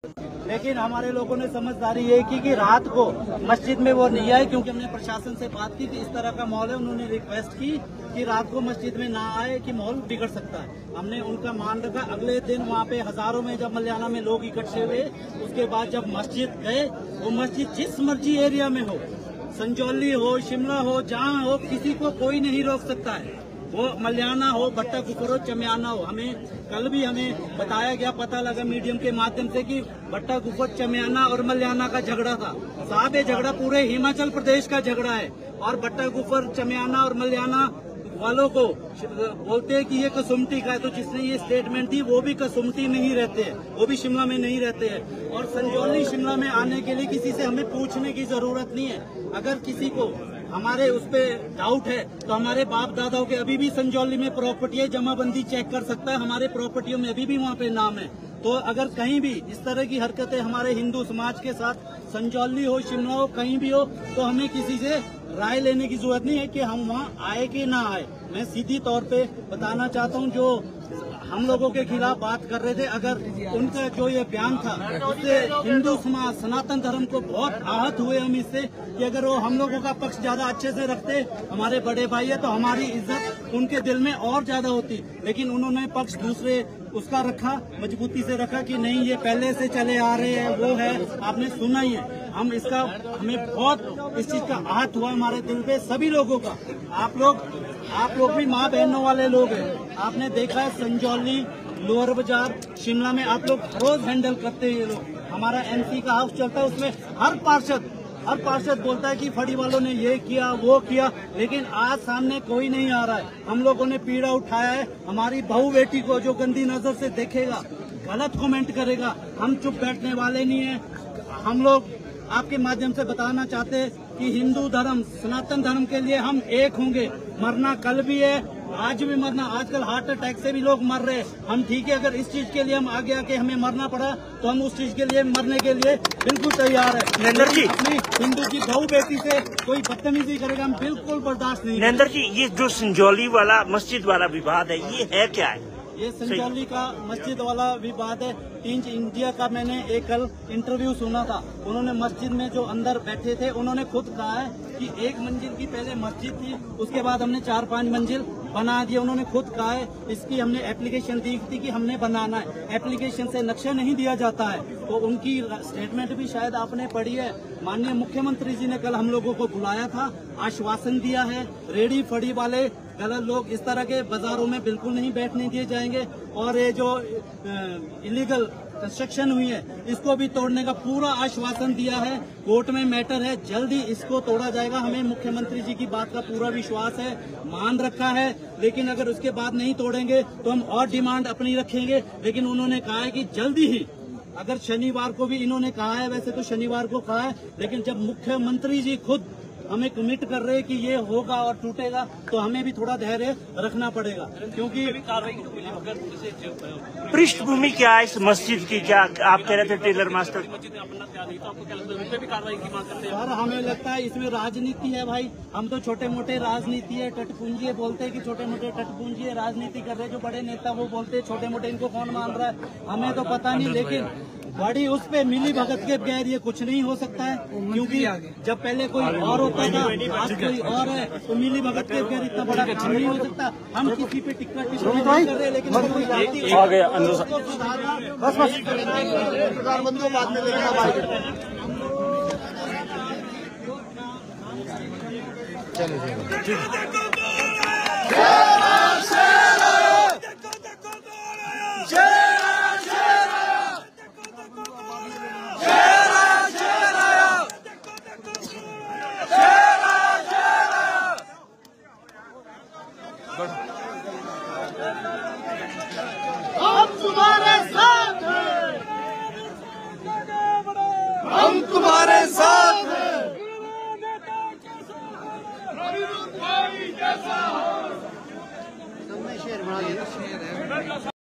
लेकिन हमारे लोगों ने समझदारी ये की कि रात को मस्जिद में वो नहीं आए, क्योंकि हमने प्रशासन से बात की कि इस तरह का माहौल है। उन्होंने रिक्वेस्ट की कि रात को मस्जिद में ना आए कि माहौल बिगड़ सकता है। हमने उनका मान रखा। अगले दिन वहाँ पे हजारों में जब मल्याना में लोग इकट्ठे हुए, उसके बाद जब मस्जिद गए, वो मस्जिद जिस मर्जी एरिया में हो, संजौली हो, शिमला हो, जहाँ हो, किसी को कोई नहीं रोक सकता है। वो मल्याना हो, भट्टा कुफर हो, चमियाना हो। कल भी हमें बताया गया, पता लगा मीडियम के माध्यम से कि भट्टा कुफर, चमियाना और मल्याना का झगड़ा था। साहब, ये झगड़ा पूरे हिमाचल प्रदेश का झगड़ा है। और भट्टा कुफर, चमियाना और मल्याना वालों को बोलते हैं कि ये कसुमटी का है। तो जिसने ये स्टेटमेंट दी वो भी कसुमटी में ही रहते हैं, वो भी शिमला में नहीं रहते हैं। और संजौली शिमला में आने के लिए किसी से हमें पूछने की जरूरत नहीं है। अगर किसी को हमारे उस पे डाउट है तो हमारे बाप दादाओं के अभी भी संजौली में प्रॉपर्टी है, जमाबंदी चेक कर सकता है। हमारे प्रॉपर्टियों में अभी भी वहाँ पे नाम है। तो अगर कहीं भी इस तरह की हरकतें हमारे हिंदू समाज के साथ, संजौली हो, शिमला हो, कहीं भी हो, तो हमें किसी से राय लेने की जरूरत नहीं है कि हम वहाँ आए कि ना आए। मैं सीधी तौर पे बताना चाहता हूँ, जो हम लोगों के खिलाफ बात कर रहे थे, अगर उनका जो ये बयान था उससे हिंदू समाज, सनातन धर्म को बहुत आहत हुए हम इससे, कि अगर वो हम लोगों का पक्ष ज्यादा अच्छे से रखते, हमारे बड़े भाई है, तो हमारी इज्जत उनके दिल में और ज्यादा होती। लेकिन उन्होंने पक्ष दूसरे उसका रखा, मजबूती से रखा कि नहीं ये पहले से चले आ रहे हैं, वो है, आपने सुना ही है। हमें बहुत इस चीज का आहत हुआ हमारे दिल पे, सभी लोगों का। आप लोग भी माँ बहनों वाले लोग हैं। आपने देखा है संजौली, लोअर बाजार, शिमला में आप लोग रोज हैंडल करते हैं। ये लोग, हमारा एमसी का हाउस चलता है, उसमें हर पार्षद बोलता है कि फड़ी वालों ने ये किया, वो किया, लेकिन आज सामने कोई नहीं आ रहा है। हम लोगों ने पीड़ा उठाया है। हमारी बहू बेटी को जो गंदी नजर से देखेगा, गलत कमेंट करेगा, हम चुप बैठने वाले नहीं है। हम लोग आपके माध्यम से बताना चाहते हैं कि हिंदू धर्म, सनातन धर्म के लिए हम एक होंगे। मरना कल भी है, आज भी मरना। आजकल हार्ट अटैक से भी लोग मर रहे हैं। हम ठीक है, अगर इस चीज के लिए हम आगे आके हमें मरना पड़ा तो हम उस चीज के लिए मरने के लिए बिल्कुल तैयार है। नरेंद्र जी, अपनी हिंदू की बहू बेटी से कोई बदतमीजी करेगा, हम बिल्कुल बर्दाश्त नहीं। नरेंद्र जी, ये जो संजौली वाला मस्जिद वाला विवाद है, ये है क्या है? ये संजौली का मस्जिद वाला विवाद है। टीच इंडिया का मैंने एक कल इंटरव्यू सुना था। उन्होंने मस्जिद में जो अंदर बैठे थे, उन्होंने खुद कहा है कि 1 मंजिल की पहले मस्जिद थी, उसके बाद हमने 4-5 मंजिल बना दिया। उन्होंने खुद कहा है, इसकी हमने एप्लीकेशन दी थी कि हमने बनाना है, एप्लीकेशन से नक्शा नहीं दिया जाता है। तो उनकी स्टेटमेंट भी शायद आपने पढ़ी है। माननीय मुख्यमंत्री जी ने कल हम लोगों को बुलाया था, आश्वासन दिया है, रेडी फड़ी वाले गलत लोग इस तरह के बाजारों में बिल्कुल नहीं बैठने दिए जाएंगे। और ये जो इलीगल कंस्ट्रक्शन हुई है, इसको भी तोड़ने का पूरा आश्वासन दिया है। कोर्ट में मैटर है, जल्दी इसको तोड़ा जाएगा। हमें मुख्यमंत्री जी की बात का पूरा विश्वास है, मान रखा है। लेकिन अगर उसके बाद नहीं तोड़ेंगे तो हम और डिमांड अपनी रखेंगे। लेकिन उन्होंने कहा है कि जल्दी ही, अगर शनिवार को भी इन्होंने कहा है, वैसे तो शनिवार को कहा है, लेकिन जब मुख्यमंत्री जी खुद हमें कमिट कर रहे हैं कि ये होगा और टूटेगा, तो हमें भी थोड़ा धैर्य रखना पड़ेगा। क्योंकि पृष्ठभूमि क्या है इस मस्जिद की? क्या आप कह रहे थे टेलर मास्टर? सर, हमें लगता है इसमें राजनीति है भाई। हम तो छोटे मोटे राजनीति है, टटपुंजी बोलते हैं कि छोटे मोटे टटपुंजी है, राजनीति कर रहे हैं। जो बड़े नेता वो बोलते हैं छोटे मोटे, इनको कौन मान रहा है हमें तो पता नहीं। लेकिन बड़ी उस पे मिली भगत के बगैर ये कुछ नहीं हो सकता है। क्योंकि जब पहले कोई और होता था, आज कोई और है, तो मिली भगत के बगैर इतना बड़ा काम नहीं हो सकता। हम किसी पे टिक्का टिप्पणी नहीं कर रहे, लेकिन आ गया प्रधानमंत्री बाद में लेना। हम तुम्हारे साथ हैं, हम तुम्हारे साथ।